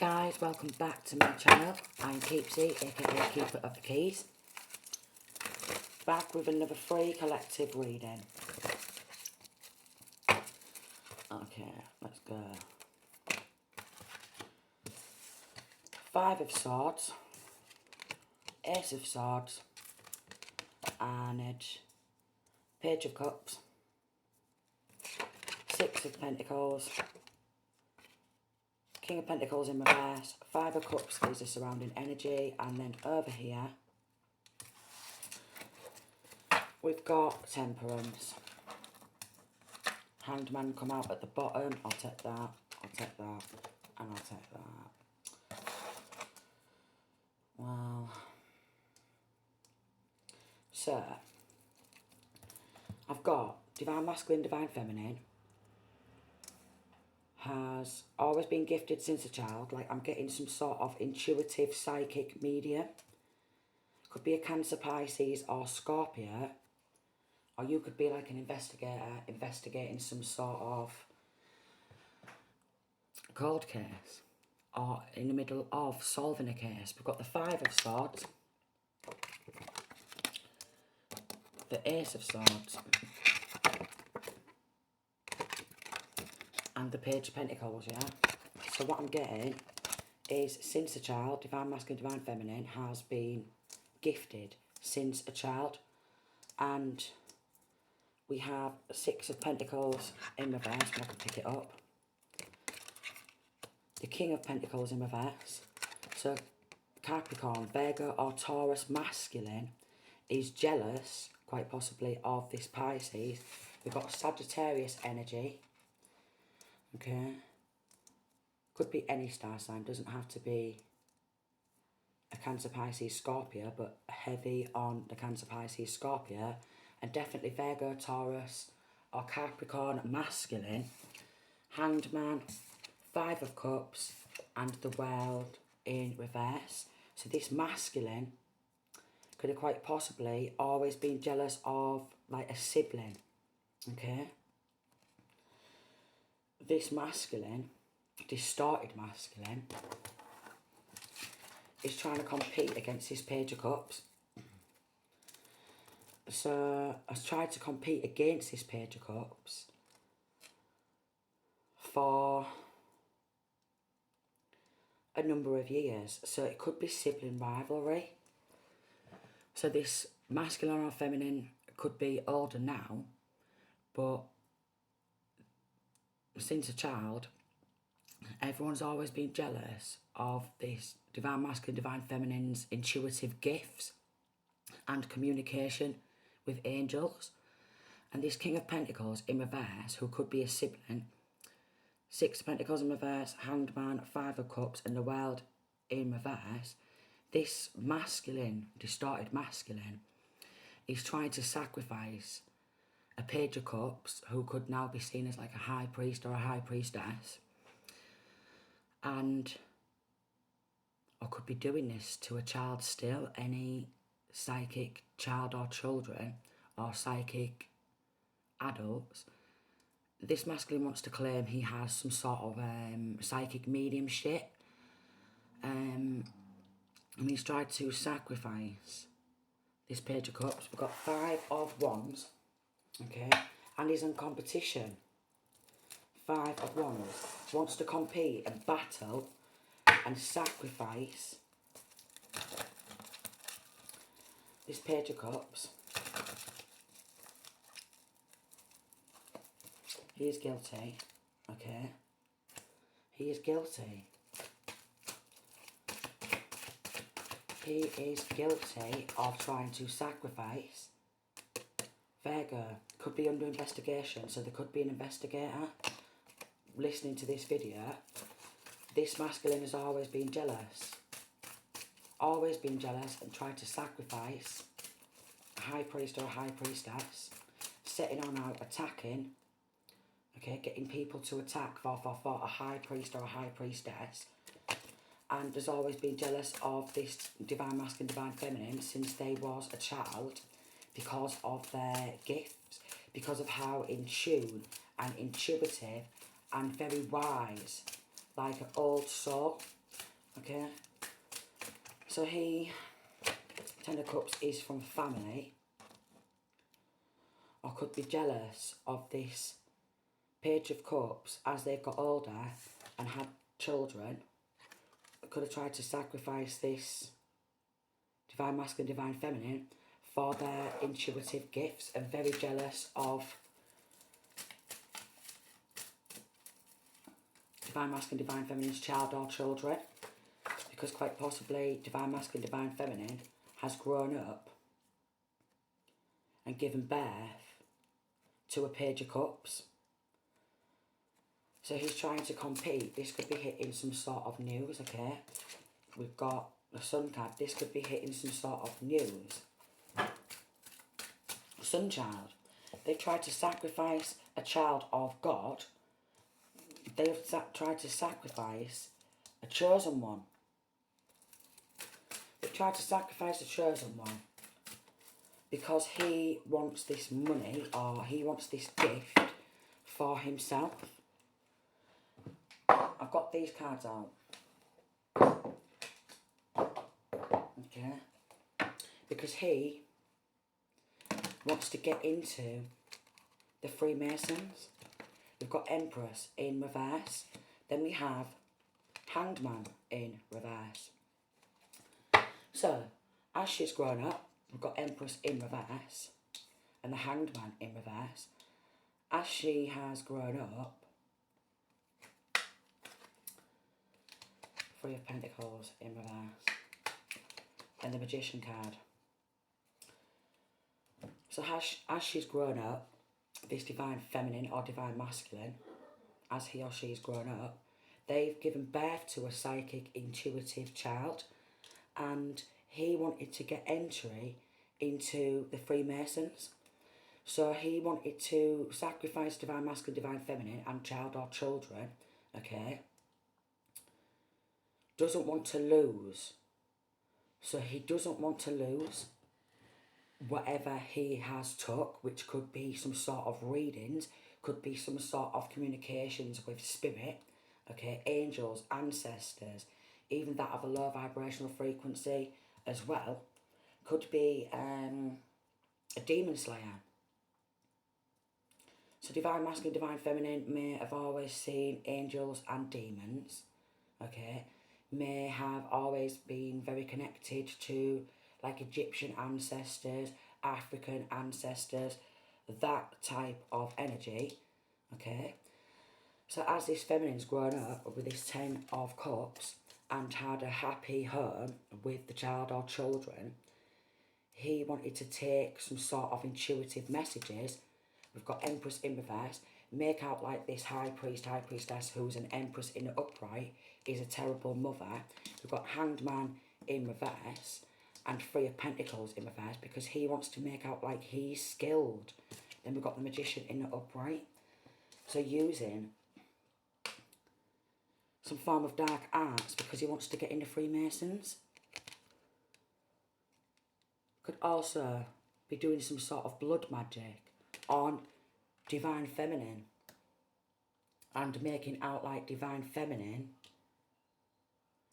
Guys, welcome back to my channel. I'm Keepsy, aka Keeper of the Keys. Back with another free collective reading. Okay, let's go. Five of Swords, Ace of Swords, and Page of Cups, Six of Pentacles, King of Pentacles in reverse, Five of Cups is the surrounding energy, and then over here we've got Temperance. Hanged Man come out at the bottom. I'll take that, I'll take that, and I'll take that. Well, so I've got Divine Masculine, Divine Feminine. Has always been gifted since a child. Like, I'm getting some sort of intuitive psychic medium. Could be a Cancer, Pisces or Scorpio. Or you could be like an investigator investigating some sort of cold case. Or in the middle of solving a case. We've got the Five of Swords. The Ace of Swords. And the Page of Pentacles, yeah? So what I'm getting is, since a child, Divine Masculine, Divine Feminine has been gifted since a child. And we have Six of Pentacles in reverse, if I can pick it up. The King of Pentacles in reverse. So Capricorn, Virgo or Taurus masculine is jealous, quite possibly, of this Pisces. We've got Sagittarius energy. Okay, could be any star sign, doesn't have to be a Cancer, Pisces, Scorpio, but heavy on the Cancer, Pisces, Scorpio, and definitely Virgo, Taurus or Capricorn masculine. Hanged Man, Five of Cups and the World in reverse. So this masculine could have quite possibly always been jealous of like a sibling, okay? This masculine, distorted masculine, is trying to compete against this Page of Cups. So I've tried to compete against this Page of Cups for a number of years. So it could be sibling rivalry. So this masculine or feminine could be older now, but since a child, everyone's always been jealous of this Divine Masculine, Divine Feminine's intuitive gifts and communication with angels. And this King of Pentacles in reverse, who could be a sibling, Six of Pentacles in reverse, Hanged Man, Five of Cups and the World in reverse. This masculine, distorted masculine, is trying to sacrifice a Page of Cups, who could now be seen as like a high priest or a high priestess, and or could be doing this to a child still. Any psychic child or children or psychic adults, this masculine wants to claim he has some sort of psychic mediumship, and he's tried to sacrifice this Page of Cups. We've got Five of Wands. Okay, and he's in competition. Five of Wands. Wants to compete and battle and sacrifice this Page of Cups. He is guilty. Okay, he is guilty. He is guilty of trying to sacrifice Virgo. Could be under investigation, so there could be an investigator listening to this video. This masculine has always been jealous. Always been jealous and tried to sacrifice a high priest or a high priestess, setting on out, attacking, okay, getting people to attack for a high priest or a high priestess. And has always been jealous of this Divine Masculine, Divine Feminine since they was a child, because of their gifts, because of how in tune and intuitive and very wise, like an old soul, Okay. So he, Ten of Cups, is from family. Or could be jealous of this Page of Cups as they've got older and had children. Could have tried to sacrifice this Divine Masculine, Divine Feminine for their intuitive gifts, and very jealous of Divine Masculine, Divine Feminine's child or children, because quite possibly Divine Masculine, Divine Feminine has grown up and given birth to a Page of Cups. So he's trying to compete. This could be hitting some sort of news, okay? We've got the Sun card. This could be hitting some sort of news. Sun child. They've tried to sacrifice a child of God. They've tried to sacrifice a chosen one. They've tried to sacrifice a chosen one because he wants this money, or he wants this gift for himself. I've got these cards out. Okay. Because he wants to get into the Freemasons. We've got Empress in reverse. Then we have Hanged Man in reverse. So, as she's grown up, we've got Empress in reverse and the Hanged Man in reverse. As she has grown up, Three of Pentacles in reverse and the Magician card. So as she's grown up, this Divine Feminine or Divine Masculine, as he or she's grown up, they've given birth to a psychic, intuitive child, and he wanted to get entry into the Freemasons. So he wanted to sacrifice Divine Masculine, Divine Feminine and child or children, okay? Doesn't want to lose. So he doesn't want to lose whatever he has took, which could be some sort of readings, could be some sort of communications with spirit, okay, angels, ancestors, even that of a low vibrational frequency as well. Could be a demon slayer. So Divine Masculine, Divine Feminine may have always seen angels and demons, okay, may have always been very connected to like Egyptian ancestors, African ancestors, that type of energy, okay. So as this feminine's grown up with this 10 of Cups and had a happy home with the child or children, he wanted to take some sort of intuitive messages. We've got Empress in reverse, make out like this High Priest, High Priestess, who's an Empress in the upright, is a terrible mother. We've got Hanged Man in reverse and Three of Pentacles in reverse because he wants to make out like he's skilled. Then we've got the Magician in the upright. So using some form of dark arts because he wants to get into Freemasons. Could also be doing some sort of blood magic on Divine Feminine and making out like Divine Feminine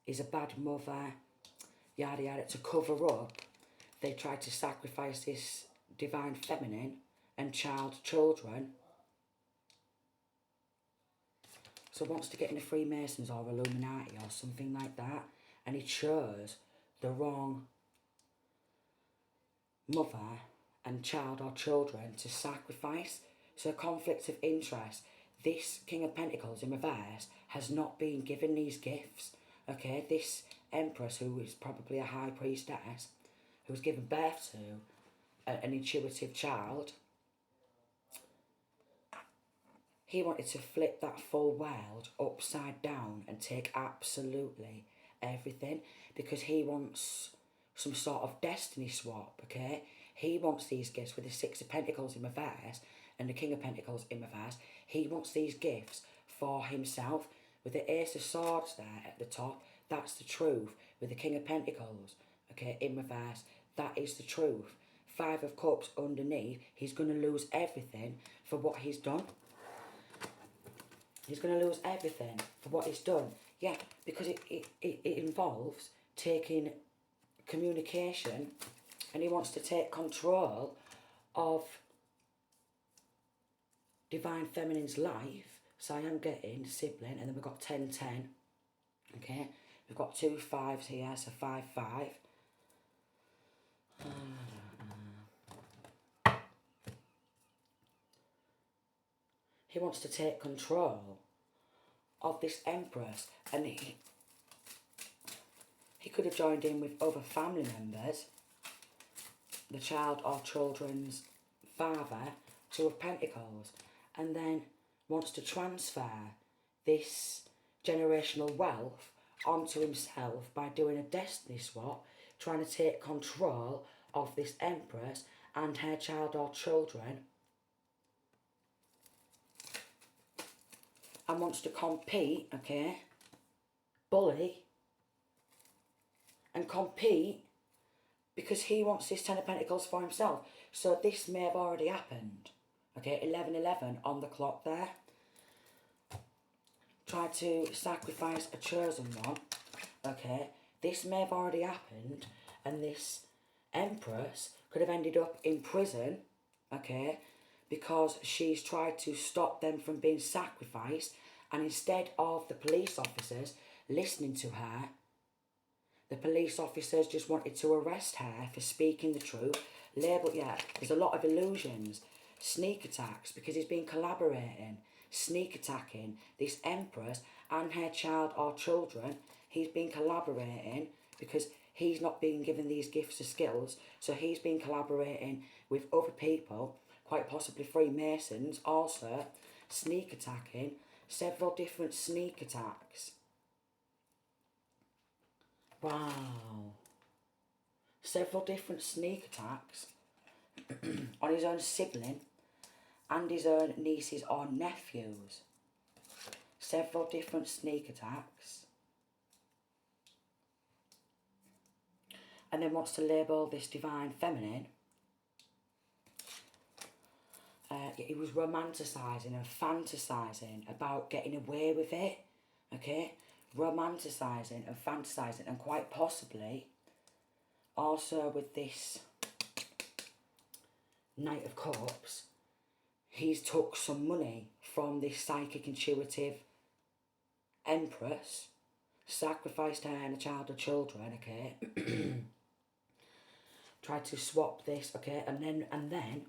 is a bad mother, yada yada. To cover up, they tried to sacrifice this Divine Feminine and children. So wants to get into Freemasons or Illuminati or something like that, and he chose the wrong mother and child or children to sacrifice. So conflict of interest. This King of Pentacles in reverse has not been given these gifts. Okay, this Empress, who is probably a High Priestess, who's given birth to an intuitive child, he wanted to flip that full world upside down and take absolutely everything because he wants some sort of destiny swap, okay? He wants these gifts with the Six of Pentacles in reverse and the King of Pentacles in reverse. He wants these gifts for himself. With the Ace of Swords there at the top, that's the truth. With the King of Pentacles, okay, in reverse, that is the truth. Five of Cups underneath, he's going to lose everything for what he's done. He's going to lose everything for what he's done. Yeah, because it involves taking communication, and he wants to take control of Divine Feminine's life. So I am getting sibling, and then we've got 10-10. Okay, we've got 2 5s here, so 5-5. He wants to take control of this Empress, and he could have joined in with other family members, the child or children's father, 2 of Pentacles, and then wants to transfer this generational wealth onto himself by doing a destiny swap, trying to take control of this Empress and her child or children, and wants to compete, okay, bully, and compete because he wants this 10 of Pentacles for himself. So this may have already happened. Okay, 11-11 on the clock there. Tried to sacrifice a chosen one. Okay, this may have already happened, and this Empress could have ended up in prison, okay, because she's tried to stop them from being sacrificed, and instead of the police officers listening to her, the police officers just wanted to arrest her for speaking the truth. Label, yeah, there's a lot of illusions. Sneak attacks, because he's been collaborating, sneak attacking this Empress and her child or children. He's been collaborating because he's not been given these gifts or skills, so he's been collaborating with other people, quite possibly Freemasons, also sneak attacking, several different sneak attacks. Wow. Several different sneak attacks on his own sibling and his own nieces or nephews. Several different sneak attacks. And then wants to label this Divine Feminine. He was romanticising and fantasising about getting away with it. Okay? Romanticising and fantasising, and quite possibly also with this Knight of Cups, he's took some money from this psychic intuitive Empress, sacrificed her and a child or children, okay? Tried to swap this, okay, and then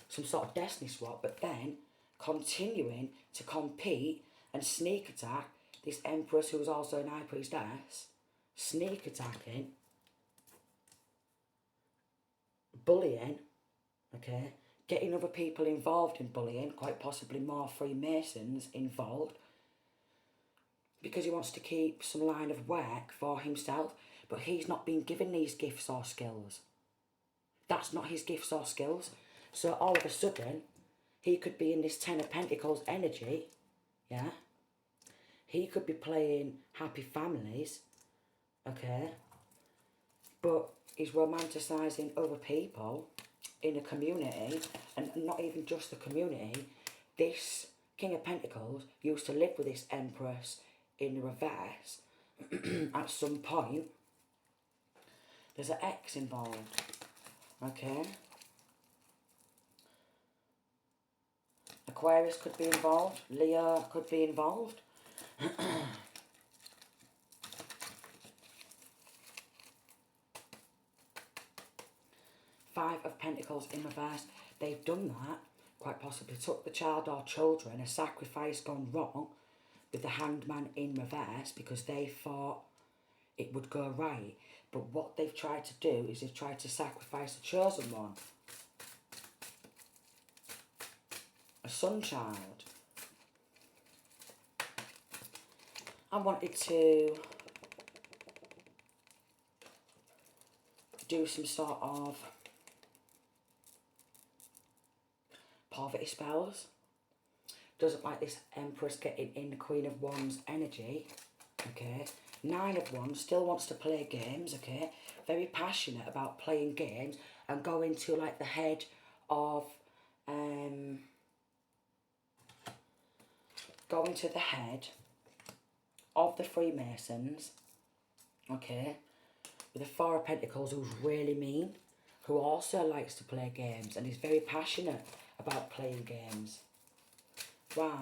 some sort of destiny swap, but then continuing to compete and sneak attack this Empress, who was also an High Priestess, sneak attacking, bullying, okay, getting other people involved in bullying, quite possibly more Freemasons involved, because he wants to keep some line of work for himself, but he's not been given these gifts or skills. That's not his gifts or skills. So all of a sudden, he could be in this 10 of Pentacles energy, yeah? He could be playing Happy Families, okay? But he's romanticising other people in a community, and not even just the community. This King of Pentacles used to live with this Empress in the reverse. At some point, there's an X involved, okay? Aquarius could be involved, Leo could be involved. Five of Pentacles in reverse. They've done that, quite possibly took the child or children, a sacrifice gone wrong with the Hanged Man in reverse, because they thought it would go right. But what they've tried to do is they've tried to sacrifice a chosen one, a sun child. I wanted to do some sort of poverty spells. Doesn't like this Empress getting in the Queen of Wands energy, okay? 9 of Wands, still wants to play games, okay? Very passionate about playing games and going to like the head of, going to the head of the Freemasons, okay, with the Four of Pentacles, who's really mean, who also likes to play games and is very passionate about playing games. Wow.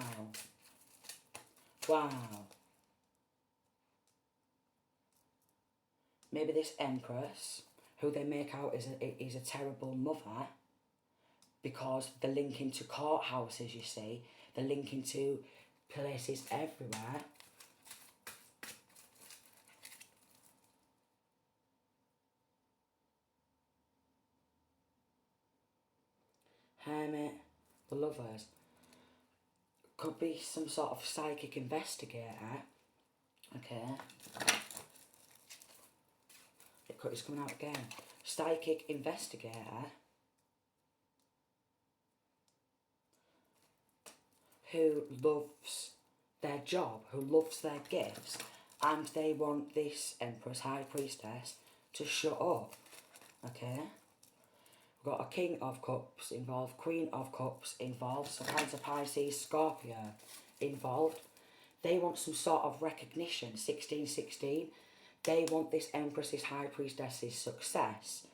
Wow. Maybe this Empress, who they make out is a terrible mother, because they're linking to courthouses, you see. They're linking to places everywhere. Hermit, the Lovers. Could be some sort of psychic investigator. Okay. It's coming out again. Psychic investigator. Who loves their job, who loves their gifts, and they want this Empress, High Priestess, to shut up. Okay? We've got a King of Cups involved, Queen of Cups involved, some Cancer, Pisces, Scorpio involved. They want some sort of recognition, 1616. They want this Empress, this High Priestess's success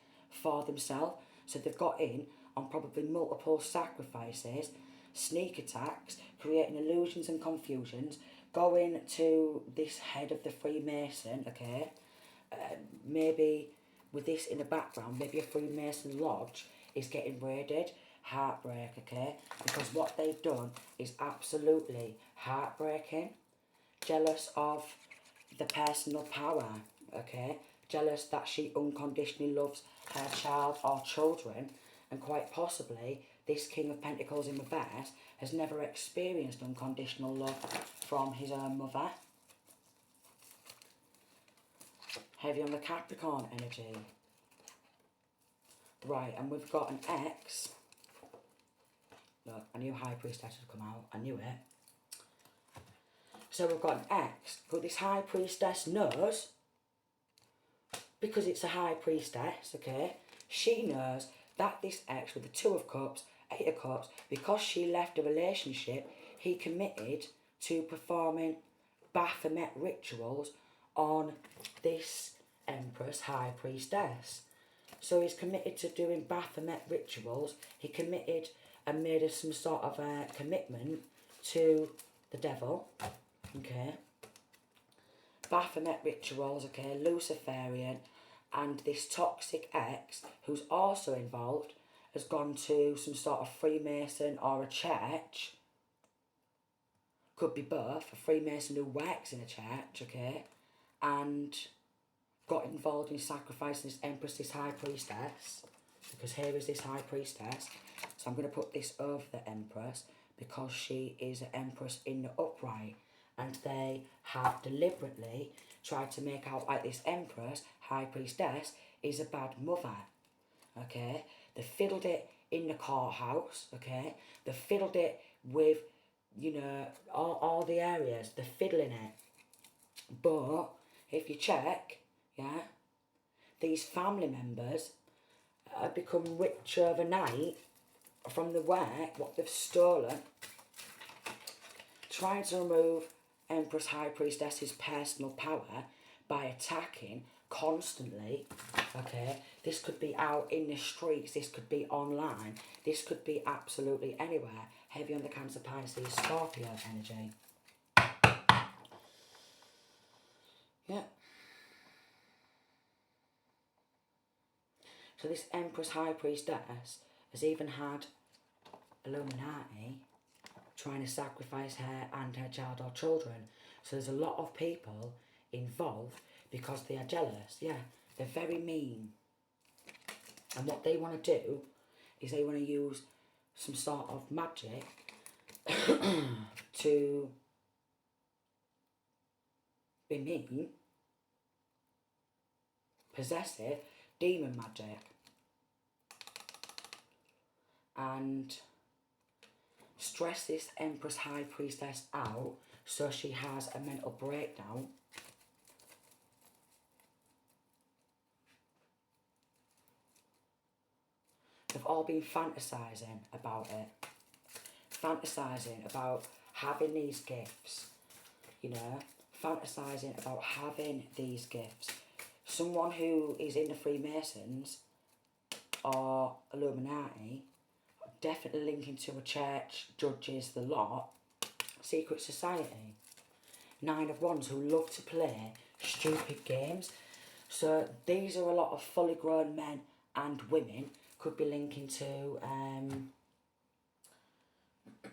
for themselves. So they've got in on probably multiple sacrifices, sneak attacks, creating illusions and confusions, going to this head of the Freemason, okay, maybe with this in the background, maybe a Freemason lodge is getting raided. Heartbreak, okay, because what they've done is absolutely heartbreaking. Jealous of the personal power, okay, jealous that she unconditionally loves her child or children, and quite possibly this King of Pentacles in reverse has never experienced unconditional love from his own mother. Heavy on the Capricorn energy. Right, and we've got an X. Look, I knew High Priestess would come out. I knew it. So we've got an X. But this High Priestess knows, because it's a High Priestess, okay, she knows that this X with the Two of Cups, Eight of Cups, because she left a relationship, he committed to performing Baphomet rituals on this Empress, High Priestess. So he's committed to doing Baphomet rituals. He committed and made some sort of a commitment to the devil, okay. Baphomet rituals, okay, Luciferian, and this toxic ex, who's also involved, has gone to some sort of Freemason or a church. Could be both, a Freemason who works in a church, okay, and got involved in sacrificing this Empress, this High Priestess, because here is this High Priestess. So I'm going to put this over the Empress because she is an Empress in the upright, and they have deliberately tried to make out like this Empress, High Priestess, is a bad mother, okay. They fiddled it in the courthouse, okay. They fiddled it with, you know, all the areas. They're fiddling it. But if you check, yeah, these family members have become rich overnight from the work, what they've stolen, trying to remove Empress High Priestess's personal power by attacking constantly, okay. This could be out in the streets, this could be online, this could be absolutely anywhere. Heavy on the Cancer, Pisces, Scorpio energy. Yeah. So this Empress High Priestess has even had Illuminati trying to sacrifice her and her child or children. So there's a lot of people involved because they are jealous. Yeah, they're very mean. And what they want to do is they want to use some sort of magic to be mean, possessive, demon magic. And stress this Empress High Priestess out so she has a mental breakdown. They've all been fantasising about it. Fantasising about having these gifts, you know, fantasising about having these gifts. Someone who is in the Freemasons or Illuminati, definitely linking to a church, judges, the lot, secret society. 9 of Wands, who love to play stupid games. So these are a lot of fully grown men and women. Could be linking to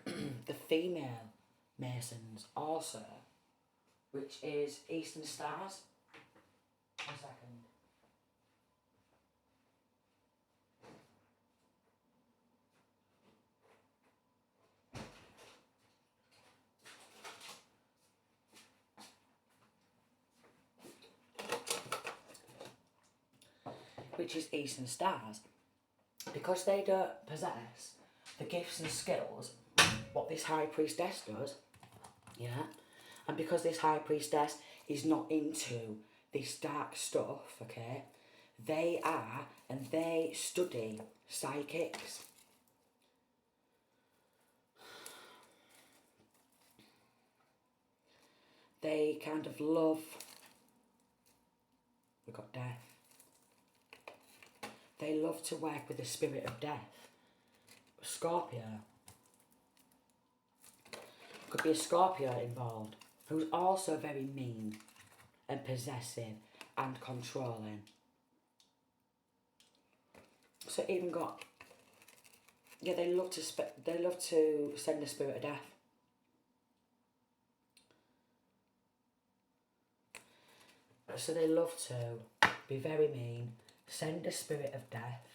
the female Masons also, which is Eastern Stars. 1 second. Which is Eastern Stars. Because they don't possess the gifts and skills what this High Priestess does, yeah, and because this High Priestess is not into this dark stuff, okay, they are, and they study psychics. They kind of love, we've got death. They love to work with the spirit of death. Scorpio. Could be a Scorpio involved, who's also very mean and possessive and controlling. So even got, yeah, they love to send the spirit of death. So they love to be very mean, send the spirit of death.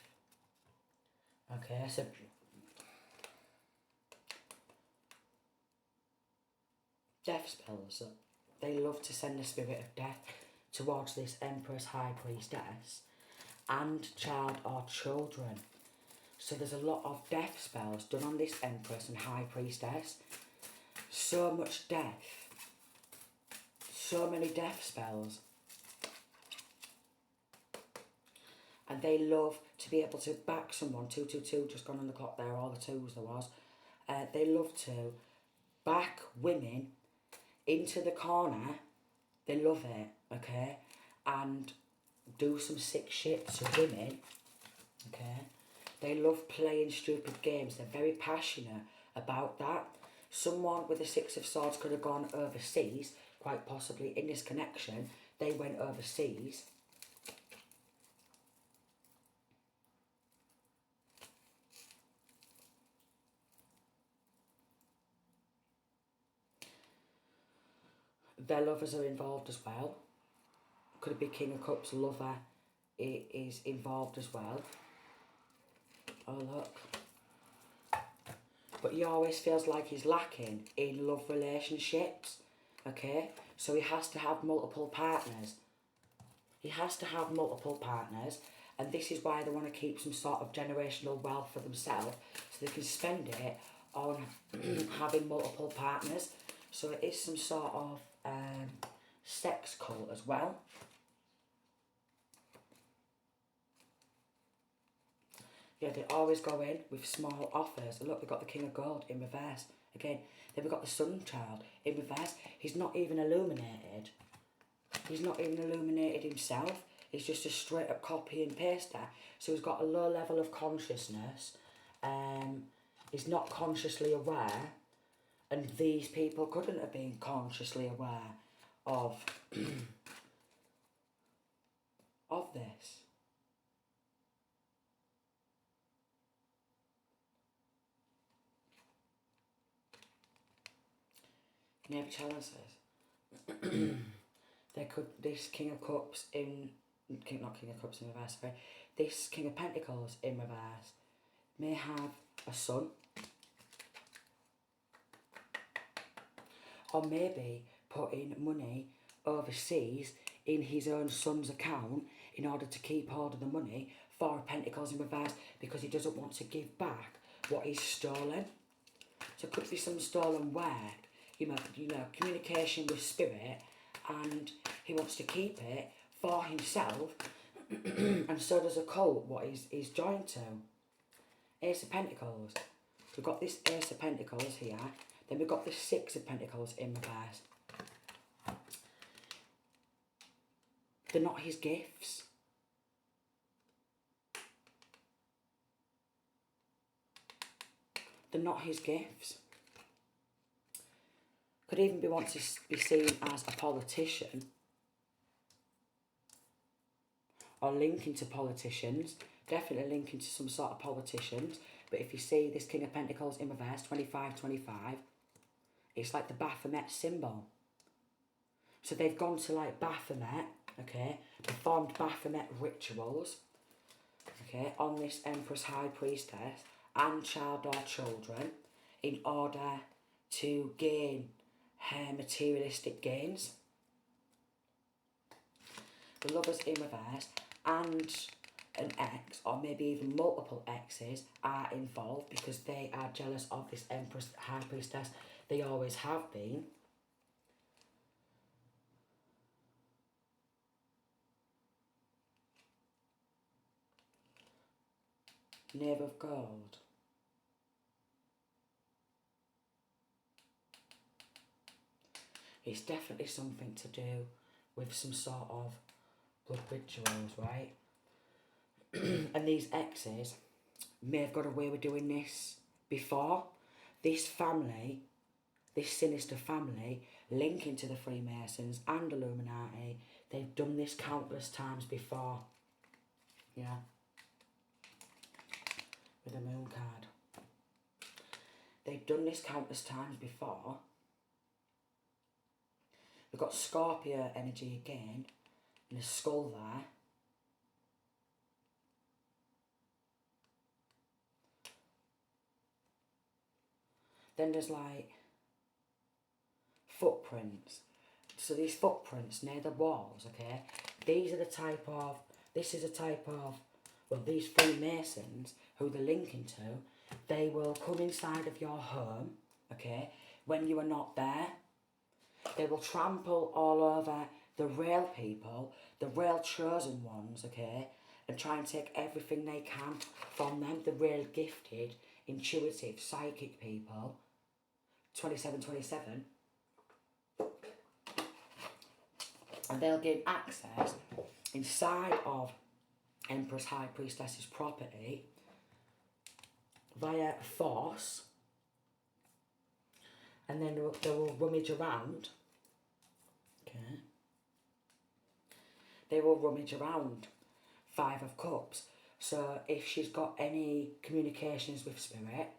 Okay, so death spells. They love to send the spirit of death towards this Empress, High Priestess, and child or children. So there's a lot of death spells done on this Empress and High Priestess. So much death. So many death spells. And they love to be able to back someone. 222, just gone on the clock there, all the twos there was. They love to back women into the corner. They love it, okay? And do some sick shit to women, okay? They love playing stupid games. They're very passionate about that. Someone with the Six of Swords could have gone overseas, quite possibly in this connection. They went overseas. Their lovers are involved as well. Could it be King of Cups lover is involved as well. Oh look. But he always feels like he's lacking in love relationships. Okay? So he has to have multiple partners. He has to have multiple partners. And this is why they want to keep some sort of generational wealth for themselves. So they can spend it on having multiple partners. So it is some sort of sex cult as well. Yeah, they always go in with small offers. And look, we've got the King of Gold in reverse. Again, then we've got the Sun Child in reverse. He's not even illuminated. He's not even illuminated himself. He's just a straight up copy and paster. So he's got a low level of consciousness. He's not consciously aware. And these people couldn't have been consciously aware of, of this. made.Jealous. There could, this King of Cups in, not King of Cups in reverse, sorry, this King of Pentacles in reverse may have a son. Or maybe putting money overseas in his own son's account in order to keep hold of the money for Pentacles in reverse because he doesn't want to give back what he's stolen. So it could be some stolen work, you know, communication with spirit, and he wants to keep it for himself, and so does Occult, what he's joined to. Ace of Pentacles. We've got this Ace of Pentacles here. Then we've got the Six of Pentacles in reverse. They're not his gifts. They're not his gifts. Could even be want to be seen as a politician or linking to politicians. Definitely linking to some sort of politicians. But if you see this King of Pentacles in reverse, 25, it's like the Baphomet symbol. So they've gone to like Baphomet, okay, performed Baphomet rituals, okay, on this Empress High Priestess and child or children in order to gain her materialistic gains. The Lovers in reverse and an ex, or maybe even multiple exes, are involved because they are jealous of this Empress High Priestess. They always have been. Knave of Gold. It's definitely something to do with some sort of blood rituals, right? And these exes may have got away with doing this before. This family, this sinister family, linking to the Freemasons and Illuminati, they've done this countless times before. Yeah. With a moon card. They've done this countless times before. We've got Scorpio energy again, and a skull there. Then there's like footprints. So these footprints near the walls, okay, these is a type of, well, these Freemasons, who they're linking to, they will come inside of your home, okay, when you are not there. They will trample all over the real people, the real chosen ones, okay, and try and take everything they can from them, the real gifted, intuitive, psychic people. 27. And they'll gain access inside of Empress High Priestess's property via force, and then they will rummage around. Okay. They will rummage around. 5 of Cups. So if she's got any communications with Spirit,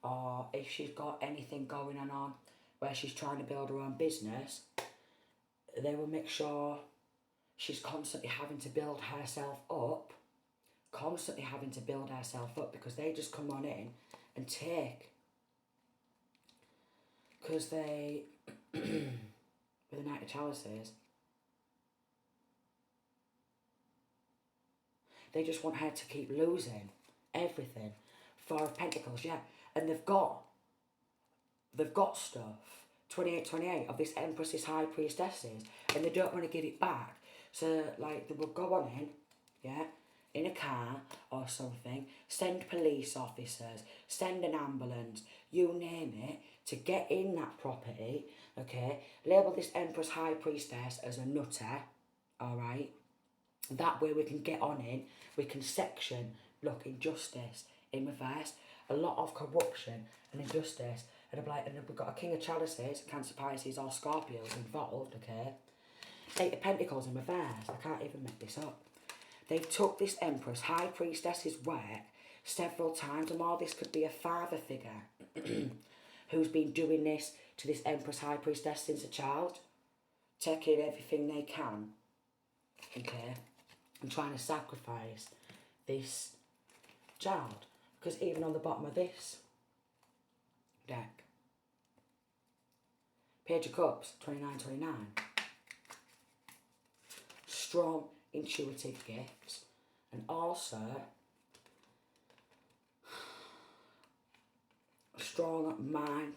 or if she's got anything going on where she's trying to build her own business, they will make sure she's constantly having to build herself up, because they just come on in and take. Because they, with the Knight of Chalices, they just want her to keep losing everything. 4 of Pentacles, yeah. And they've got stuff, 28 of this Empress's High Priestesses, and they don't want to give it back. So, like, they will go on in, yeah, in a car or something, send police officers, send an ambulance, you name it, to get in that property, okay, label this Empress High Priestess as a nutter, alright? That way we can get on in, we can section, look, injustice in reverse, a lot of corruption and injustice, and we've got a King of Chalices, Cancer, Pisces or Scorpios involved, okay? 8 of Pentacles in reverse, I can't even make this up. They've took this Empress High Priestess's work several times, and while this could be a father figure who's been doing this to this Empress High Priestess since a child, taking everything they can, okay, and trying to sacrifice this child. Because even on the bottom of this deck, Page of Cups, 29. Strong, intuitive gifts, and also strong mind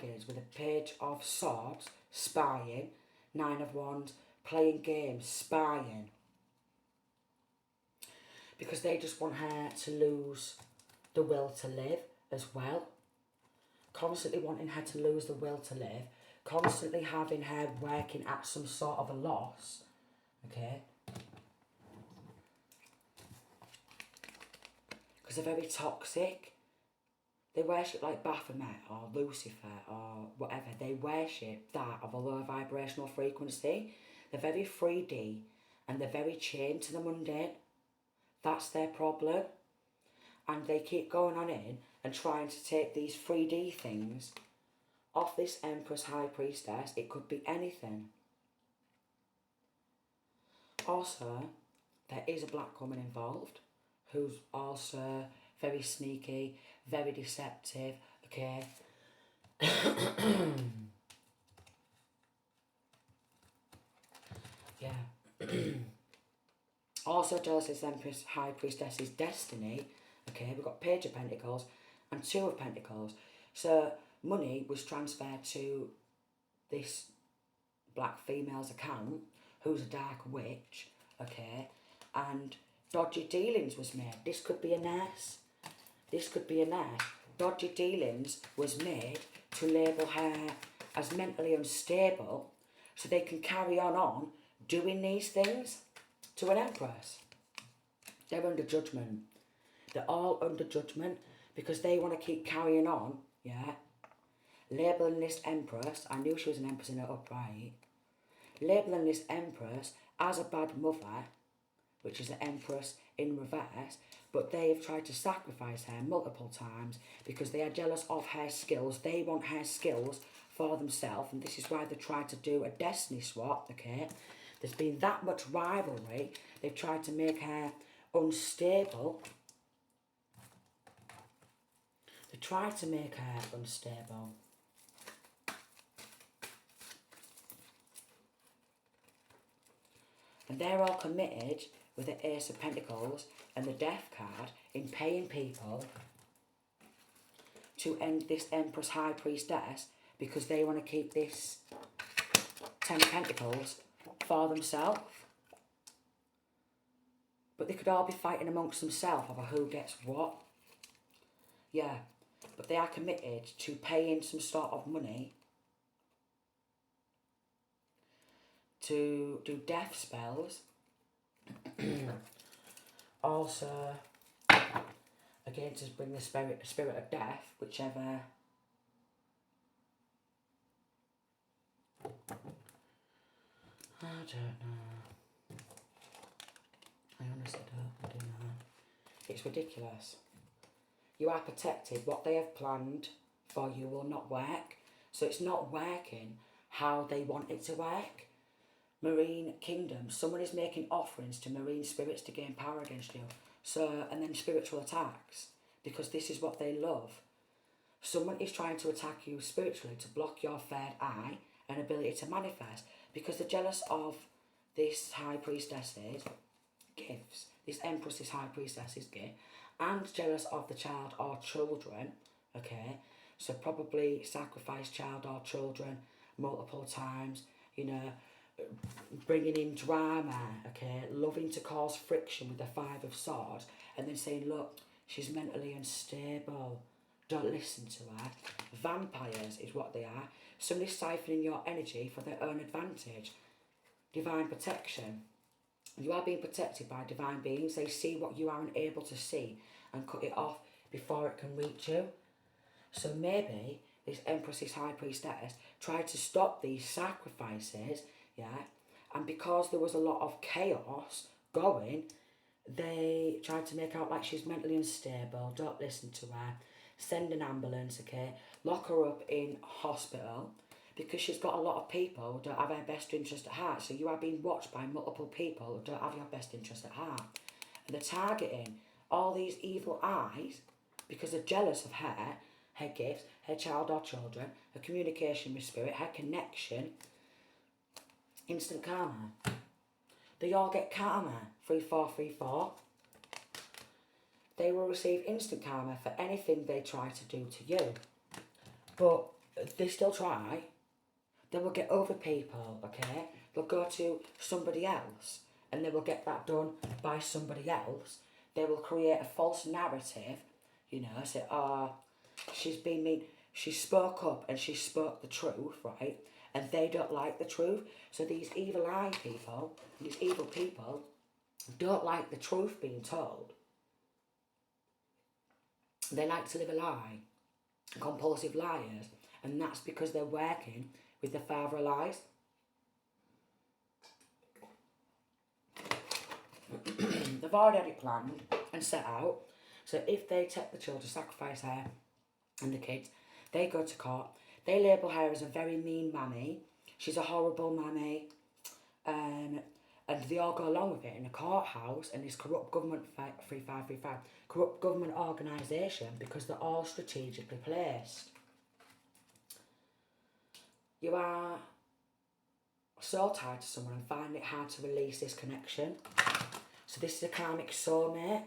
games with a Page of Swords, spying, 9 of Wands, playing games, spying. Because they just want her to lose the will to live as well. Constantly wanting her to lose the will to live. Constantly having her working at some sort of a loss. okay? Because they're very toxic. They worship like Baphomet or Lucifer or whatever. They worship that of a low vibrational frequency. They're very 3D and they're very chained to the mundane. That's their problem. And they keep going on in and trying to take these 3D things off this Empress High Priestess. It could be anything. Also, there is a black woman involved who's also very sneaky, very deceptive, okay? Yeah. Also, Jealous is Empress High Priestess's destiny, okay? We've got Page of Pentacles and Two of Pentacles. So, money was transferred to this black female's account, who's a dark witch, okay? And dodgy dealings was made. This could be a nurse. This could be a nurse. Dodgy dealings was made to label her as mentally unstable so they can carry on doing these things to an empress. They're under judgment. They're all under judgment because they want to keep carrying on, yeah? Labelling this empress, I knew she was an empress in her upright, labelling this empress as a bad mother, which is an empress in reverse, but they've tried to sacrifice her multiple times because they are jealous of her skills. They want her skills for themselves, and this is why they tried to do a destiny swap, okay? There's been that much rivalry. They've tried to make her unstable. They tried to make her unstable. And they're all committed with the Ace of Pentacles and the Death card in paying people to end this Empress High Priestess because they want to keep this Ten of Pentacles for themselves. But they could all be fighting amongst themselves over who gets what. Yeah, but they are committed to paying some sort of money to do death spells. Also, again, to bring the spirit of death, whichever. I don't know. I honestly don't know. It's ridiculous. You are protected. What they have planned for you will not work. So it's not working how they want it to work. Marine Kingdom, someone is making offerings to marine spirits to gain power against you. So, and then spiritual attacks, because this is what they love. Someone is trying to attack you spiritually to block your third eye and ability to manifest, because they're jealous of this High Priestess's gifts, this Empress's High Priestess's gift, and jealous of the child or children, okay? So probably sacrifice child or children multiple times, you know, bringing in drama, okay, loving to cause friction with the Five of Swords, and then saying, look, she's mentally unstable, don't listen to her. Vampires is what they are. Somebody siphoning your energy for their own advantage. Divine protection. You are being protected by divine beings. They see what you aren't able to see and cut it off before it can reach you. So maybe this Empress's High Priestess tried to stop these sacrifices, yeah, and because there was a lot of chaos going, they tried to make out like she's mentally unstable, don't listen to her, send an ambulance, okay, lock her up in hospital, because she's got a lot of people who don't have her best interest at heart. So you are being watched by multiple people who don't have your best interest at heart. And they're targeting all these evil eyes because they're jealous of her gifts, her child or children, her communication with spirit, her connection. Instant karma. They all get karma. 3434. They will receive instant karma for anything they try to do to you. But they still try. They will get over people, okay? They'll go to somebody else and they will get that done by somebody else. They will create a false narrative, you know, say, oh, she's been mean. She spoke up and she spoke the truth, right? and they don't like the truth. So these evil eye people, these evil people, don't like the truth being told. They like to live a lie, compulsive liars, and that's because they're working with the father of lies. They've already planned and set out. So if they take the children, sacrifice her and the kids, they go to court. They label her as a very mean mammy. She's a horrible mammy. And they all go along with it in a courthouse and this corrupt government 3535 corrupt government organisation, because they're all strategically placed. You are so tied to someone and find it hard to release this connection. So this is a karmic soulmate,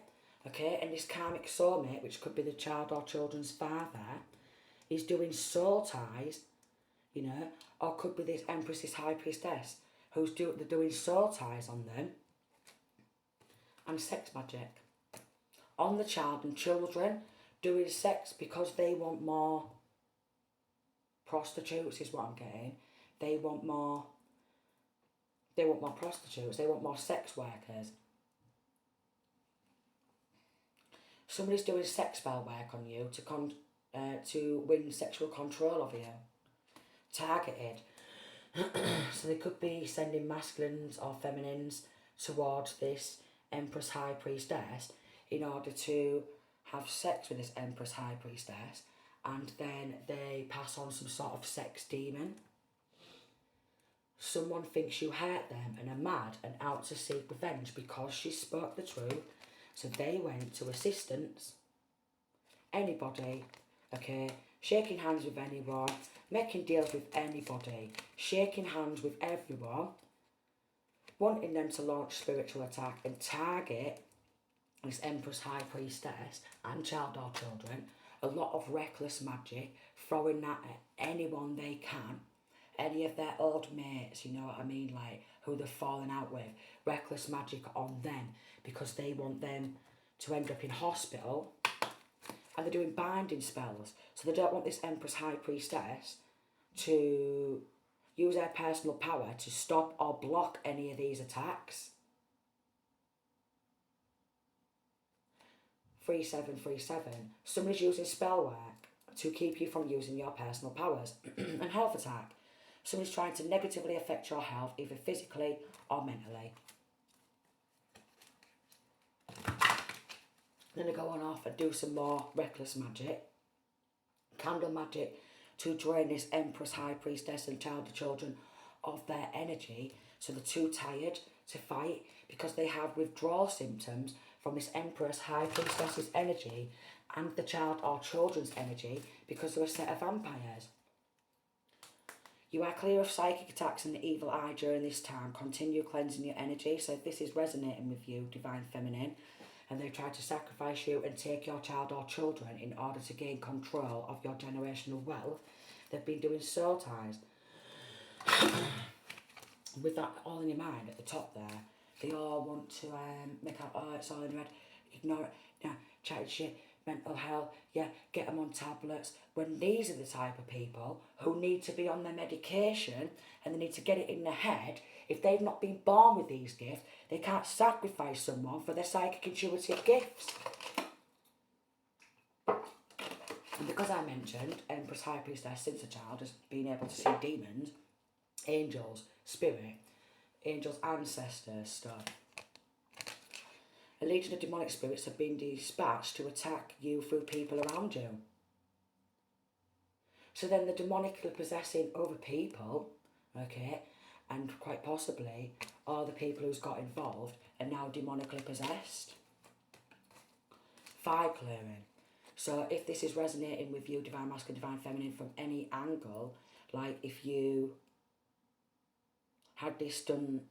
okay? And this karmic soulmate, which could be the child or children's father, is doing soul ties, you know, or could be this Empress, this High Priestess, they're doing soul ties on them, and sex magic on the child and children, doing sex because they want more prostitutes is what I'm getting. They want more prostitutes, they want more sex workers. Somebody's doing sex spell work on you to win sexual control of you. Targeted. So they could be sending masculines or feminines towards this Empress High Priestess in order to have sex with this Empress High Priestess, and then they pass on some sort of sex demon. Someone thinks you hurt them and are mad and out to seek revenge because she spoke the truth. So they went to assistance. Anybody, okay, shaking hands with anyone, making deals with anybody, shaking hands with everyone, wanting them to launch spiritual attack and target this Empress High Priestess and child or children. A lot of reckless magic, throwing that at anyone they can. Any of their old mates, you know what I mean, like who they're falling out with. Reckless magic on them because they want them to end up in hospital. And they're doing binding spells. So they don't want this Empress High Priestess to use her personal power to stop or block any of these attacks. 3737. Somebody's using spell work to keep you from using your personal powers. And health attack. Somebody's trying to negatively affect your health, either physically or mentally. Then they go on off and do some more reckless magic. Candle magic to drain this Empress High Priestess and child of children of their energy. So they're too tired to fight because they have withdrawal symptoms from this Empress High Priestess's energy and the child or children's energy because they're a set of vampires. You are clear of psychic attacks and the evil eye during this time. Continue cleansing your energy. So if this is resonating with you, Divine Feminine, and they try to sacrifice you and take your child or children in order to gain control of your generational wealth, they've been doing soul ties. With that all in your mind at the top there, they all want to make out, oh, it's all in your head, ignore it, yeah, chatting shit, mental health, yeah, get them on tablets, when these are the type of people who need to be on their medication and they need to get it in their head. If they've not been born with these gifts, they can't sacrifice someone for their psychic intuitive gifts. And because I mentioned Empress High Priestess since a child as being able to see demons, angels, spirit, angels, ancestors, stuff. A legion of demonic spirits have been dispatched to attack you through people around you. So then they're demonically possessing other people, okay, and quite possibly all the people who's got involved are now demonically possessed. Fire clearing. So if this is resonating with you, Divine Masculine, Divine Feminine, from any angle, like if you had this done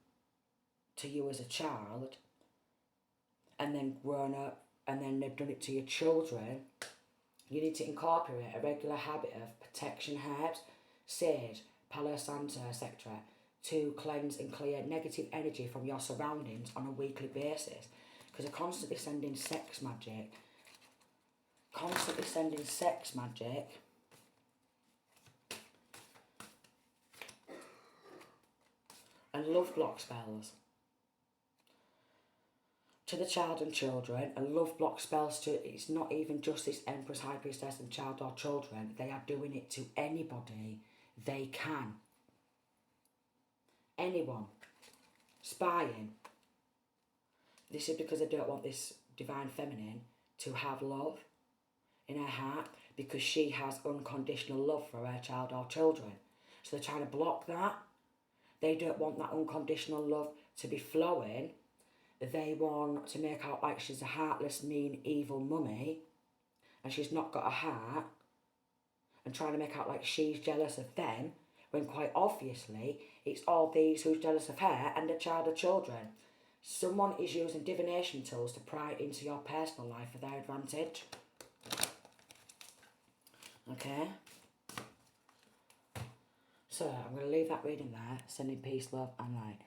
to you as a child, and then grown up, and then they've done it to your children, you need to incorporate a regular habit of protection herbs, sage, Palo Santo, etc., to cleanse and clear negative energy from your surroundings on a weekly basis. Because they're constantly sending sex magic. Constantly sending sex magic. and love block spells to the child and children, and love block spells to, it's not even just this Empress, High Priestess and child or children, they are doing it to anybody they can. Anyone. Spying. This is because they don't want this divine feminine to have love in her heart, because she has unconditional love for her child or children. So they're trying to block that. They don't want that unconditional love to be flowing. They want to make out like she's a heartless, mean, evil mummy and she's not got a heart, and trying to make out like she's jealous of them, when quite obviously it's all these who's jealous of her and the child or children. Someone is using divination tools to pry into your personal life for their advantage. Okay? So I'm going to leave that reading there. Sending peace, love and light.